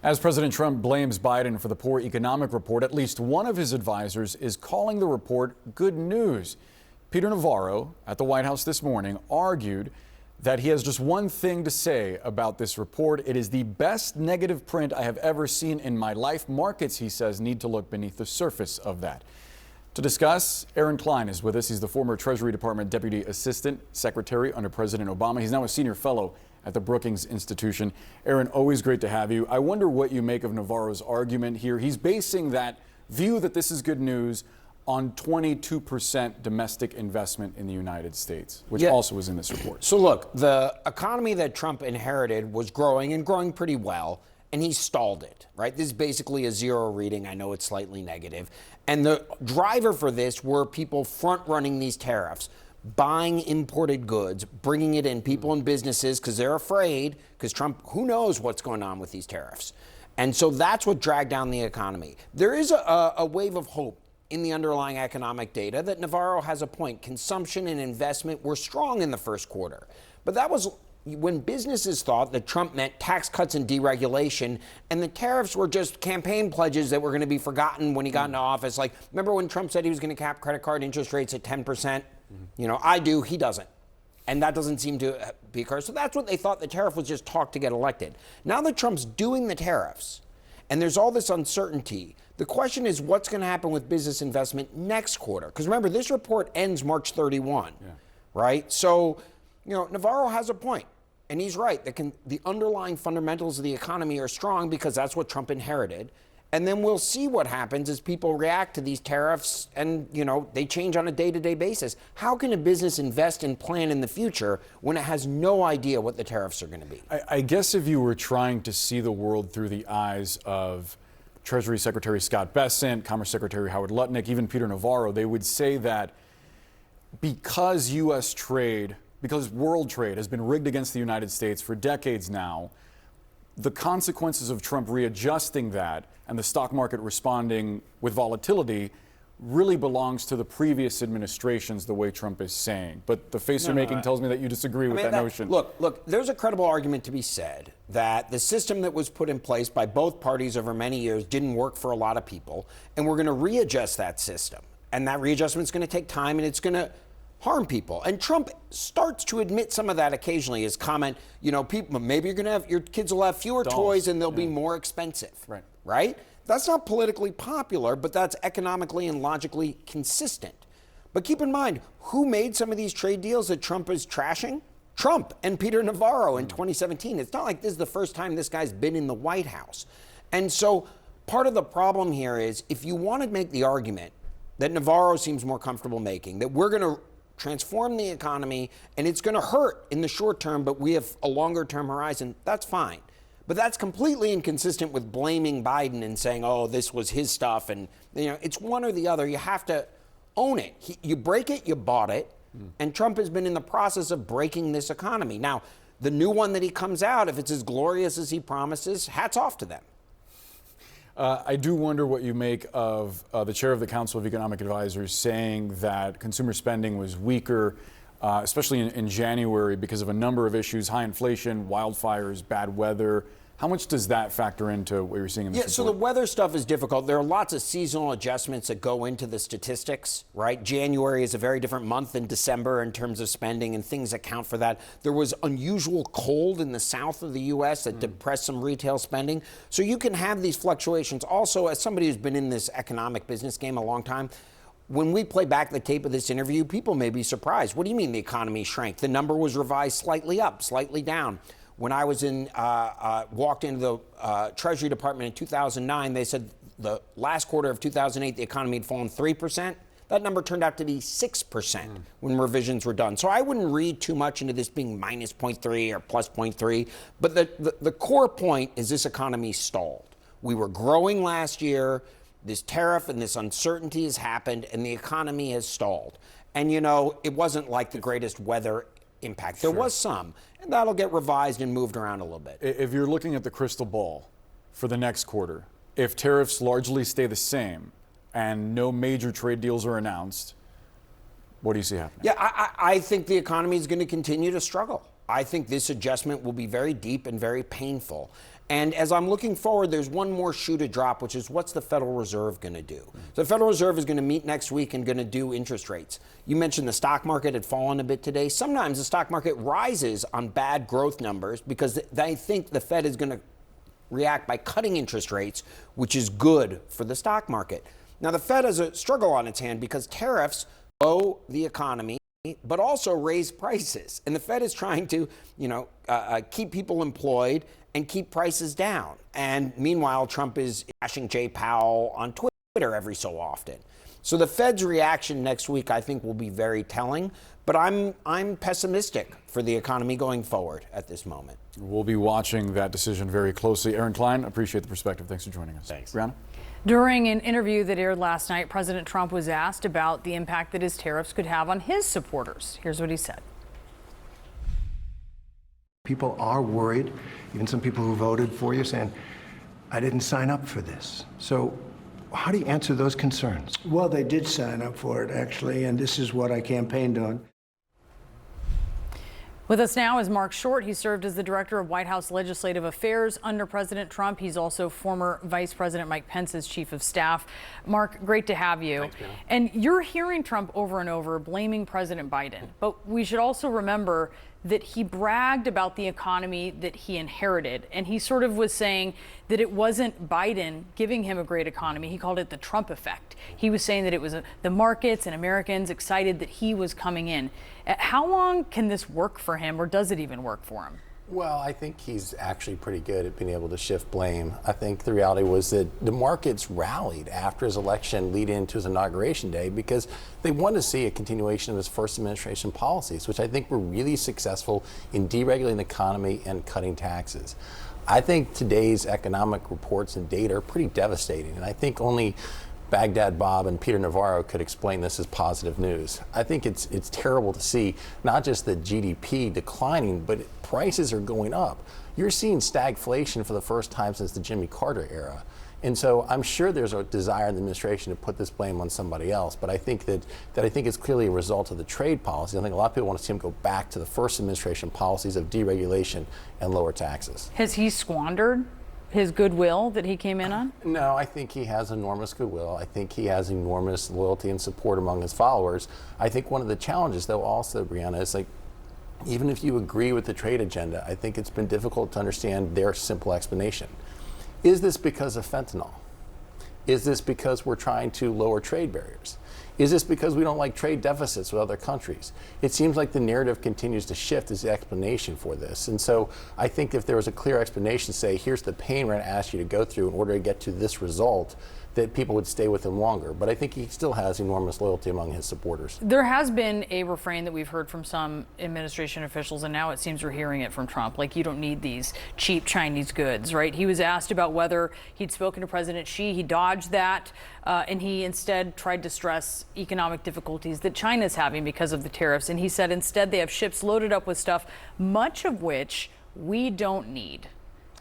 As President Trump blames Biden for the poor economic report, at least one of his advisors is calling the report good news. Peter Navarro at the White House this morning argued that he has just one thing to say about this report. It is the best negative print I have ever seen in my life. Markets, he says, need to look beneath the surface of that. To discuss, Aaron Klein is with us. He's the former Treasury Department Deputy Assistant Secretary under President Obama. He's now a senior fellow at the Brookings Institution. Aaron, always great to have you. I wonder what you make of Navarro's argument here. He's basing that view that this is good news on 22% domestic investment in the United States, which also was in this report. So look, the economy that Trump inherited was growing and growing pretty well, and he stalled it, right? This is basically a zero reading. I know it's slightly negative. And the driver for this were people front-running these tariffs, buying imported goods, bringing it in, people and businesses, because they're afraid, because Trump, who knows what's going on with these tariffs. And so that's what dragged down the economy. There is a wave of hope in the underlying economic data that Navarro has a point. Consumption and investment were strong in the first quarter. But that was when businesses thought that Trump meant tax cuts and deregulation, and the tariffs were just campaign pledges that were going to be forgotten when he got into office. Like, remember when Trump said he was going to cap credit card interest rates at 10%? You know, I do, he doesn't. And that doesn't seem to be occurring. So that's what they thought the tariff was, just talk to get elected. Now that Trump's doing the tariffs, and there's all this uncertainty, the question is what's going to happen with business investment next quarter? Because remember, this report ends March 31, right? So, you know, Navarro has a point, and he's right. The underlying fundamentals of the economy are strong because that's what Trump inherited. And then we'll see what happens as people react to these tariffs and, you know, they change on a day-to-day basis. How can a business invest and plan in the future when it has no idea what the tariffs are going to be? I guess if you were trying to see the world through the eyes of Treasury Secretary Scott Bessent, Commerce Secretary Howard Lutnick, even Peter Navarro, they would say that because U.S. trade, because world trade has been rigged against the United States for decades now, the consequences of Trump readjusting that and the stock market responding with volatility really belongs to the previous administrations, the way Trump is saying. But the face you're making tells me that you disagree with that notion. Look, there's a credible argument to be said that the system that was put in place by both parties over many years didn't work for a lot of people, and we're going to readjust that system. And that readjustment's going to take time, and it's going to harm people. And Trump starts to admit some of that occasionally. His comment, you know, people, maybe you're going to have, your kids will have fewer toys and they'll be more expensive. Right? That's not politically popular, but that's economically and logically consistent. But keep in mind, who made some of these trade deals that Trump is trashing? Trump and Peter Navarro in 2017. It's not like this is the first time this guy's been in the White House. And so part of the problem here is if you want to make the argument that Navarro seems more comfortable making, that we're going to transform the economy and it's going to hurt in the short term, but we have a longer term horizon, that's fine. But that's completely inconsistent with blaming Biden and saying, oh, this was his stuff. And, you know, it's one or the other. You have to own it. You break it, you bought it. And Trump has been in the process of breaking this economy. Now, the new one that he comes out, if it's as glorious as he promises, hats off to them. I do wonder what you make of the chair of the Council of Economic Advisors saying that consumer spending was weaker, especially in January, because of a number of issues: high inflation, wildfires, bad weather. How much does that factor into what you're seeing in this report? So the weather stuff is difficult. There are lots of seasonal adjustments that go into the statistics, right? January is a very different month than December in terms of spending, and things account for that. There was unusual cold in the south of the U.S. that depressed some retail spending. So you can have these fluctuations. Also, as somebody who's been in this economic business game a long time, when we play back the tape of this interview, people may be surprised. What do you mean the economy shrank? The number was revised slightly up, slightly down. When I was walked into the Treasury Department in 2009, they said the last quarter of 2008, the economy had fallen 3%. That number turned out to be 6% when revisions were done. So I wouldn't read too much into this being minus 0.3 or plus 0.3. But the core point is this economy stalled. We were growing last year. This tariff and this uncertainty has happened, and the economy has stalled. And, you know, it wasn't like the greatest weather impact. There was some, and that'll get revised and moved around a little bit. If you're looking at the crystal ball for the next quarter, if tariffs largely stay the same and no major trade deals are announced, what do you see happening? Yeah, I think the economy is going to continue to struggle. I think this adjustment will be very deep and very painful. And as I'm looking forward, there's one more shoe to drop, which is what's the Federal Reserve going to do? So the Federal Reserve is going to meet next week and going to do interest rates. You mentioned the stock market had fallen a bit today. Sometimes the stock market rises on bad growth numbers because they think the Fed is going to react by cutting interest rates, which is good for the stock market. Now, the Fed has a struggle on its hand because tariffs slow the economy, but also raise prices. And the Fed is trying to, keep people employed and keep prices down. And meanwhile, Trump is bashing Jay Powell on Twitter every so often. So the Fed's reaction next week, I think, will be very telling. But I'm pessimistic for the economy going forward at this moment. We'll be watching that decision very closely. Aaron Klein, appreciate the perspective. Thanks for joining us. Thanks. Brianna? During an interview that aired last night, President Trump was asked about the impact that his tariffs could have on his supporters. Here's what he said. People are worried, even some people who voted for you saying, I didn't sign up for this. So how do you answer those concerns? Well, they did sign up for it, actually, and this is what I campaigned on. With us now is Mark Short. He served as the director of White House Legislative Affairs under President Trump. He's also former Vice President Mike Pence's chief of staff. Mark, great to have you. Thanks, Brianna. And you're hearing Trump over and over blaming President Biden. But we should also remember that he bragged about the economy that he inherited. And he sort of was saying that it wasn't Biden giving him a great economy. He called it the Trump effect. He was saying that it was the markets and Americans excited that he was coming in. How long can this work for him, or does it even work for him? Well, I think he's actually pretty good at being able to shift blame. I think the reality was that the markets rallied after his election lead into his inauguration day because they wanted to see a continuation of his first administration policies, which I think were really successful in deregulating the economy and cutting taxes. I think today's economic reports and data are pretty devastating, and I think only Baghdad Bob and Peter Navarro could explain this as positive news. I think it's terrible to see not just the GDP declining, but prices are going up. You're seeing stagflation for the first time since the Jimmy Carter era. And so I'm sure there's a desire in the administration to put this blame on somebody else, but I think that I think it's clearly a result of the trade policy. I think a lot of people want to see him go back to the first administration policies of deregulation and lower taxes. Has he squandered his goodwill that he came in on? No, I think he has enormous goodwill. I think he has enormous loyalty and support among his followers. I think one of the challenges, though, also, Brianna, is even if you agree with the trade agenda, I think it's been difficult to understand their simple explanation. Is this because of fentanyl? Is this because we're trying to lower trade barriers? Is this because we don't like trade deficits with other countries? It seems like the narrative continues to shift as the explanation for this. And so I think if there was a clear explanation, say, here's the pain we're going to ask you to go through in order to get to this result, that people would stay with him longer. But I think he still has enormous loyalty among his supporters. There has been a refrain that we've heard from some administration officials, and now it seems we're hearing it from Trump, like you don't need these cheap Chinese goods, right? He was asked about whether he'd spoken to President Xi. He dodged that, and he instead tried to stress economic difficulties that China's having because of the tariffs. And he said instead they have ships loaded up with stuff, much of which we don't need.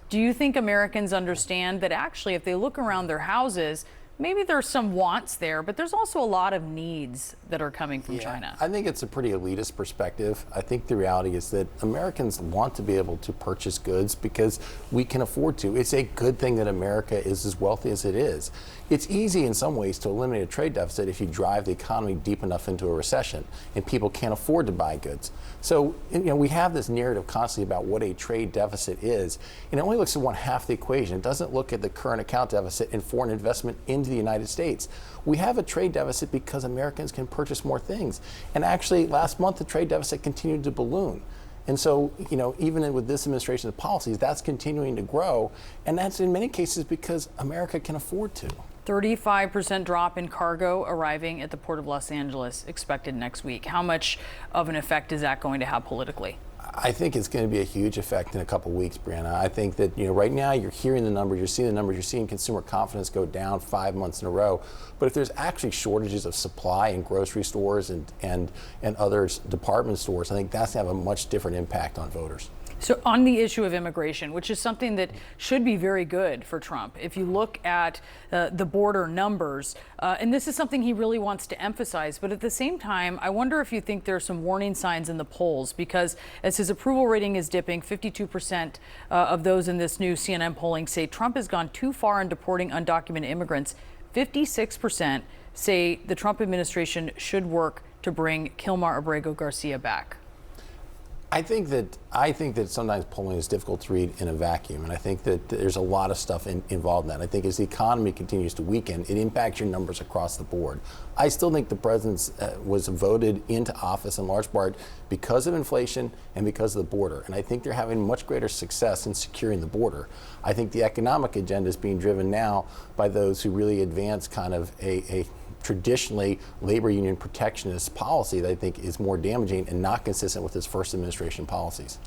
Do you think Americans understand that actually if they look around their houses, maybe there's some wants there, but there's also a lot of needs that are coming from China? I think it's a pretty elitist perspective. I think the reality is that Americans want to be able to purchase goods because we can afford to. It's a good thing that America is as wealthy as it is. It's easy in some ways to eliminate a trade deficit if you drive the economy deep enough into a recession and people can't afford to buy goods. So, we have this narrative constantly about what a trade deficit is, and it only looks at one half the equation. It doesn't look at the current account deficit and foreign investment into the United States. We have a trade deficit because Americans can purchase more things. And actually, last month, the trade deficit continued to balloon. And so, even with this administration's policies, that's continuing to grow. And that's in many cases because America can afford to. 35% drop in cargo arriving at the Port of Los Angeles expected next week. How much of an effect is that going to have politically? I think it's going to be a huge effect in a couple of weeks, Brianna. I think that right now you're hearing the numbers, you're seeing the numbers, you're seeing consumer confidence go down 5 months in a row. But if there's actually shortages of supply in grocery stores and other department stores, I think that's going to have a much different impact on voters. So on the issue of immigration, which is something that should be very good for Trump, if you look at the border numbers, and this is something he really wants to emphasize, but at the same time, I wonder if you think there are some warning signs in the polls, because as his approval rating is dipping, 52% of those in this new CNN polling say Trump has gone too far in deporting undocumented immigrants. 56% say the Trump administration should work to bring Kilmar Abrego Garcia back. I think that sometimes polling is difficult to read in a vacuum, and I think that there's a lot of stuff involved in that. I think as the economy continues to weaken, it impacts your numbers across the board. I still think the president was voted into office in large part because of inflation and because of the border, and I think they're having much greater success in securing the border. I think the economic agenda is being driven now by those who really advance kind of a traditionally labor union protectionist policy that I think is more damaging and not consistent with his first administration policies.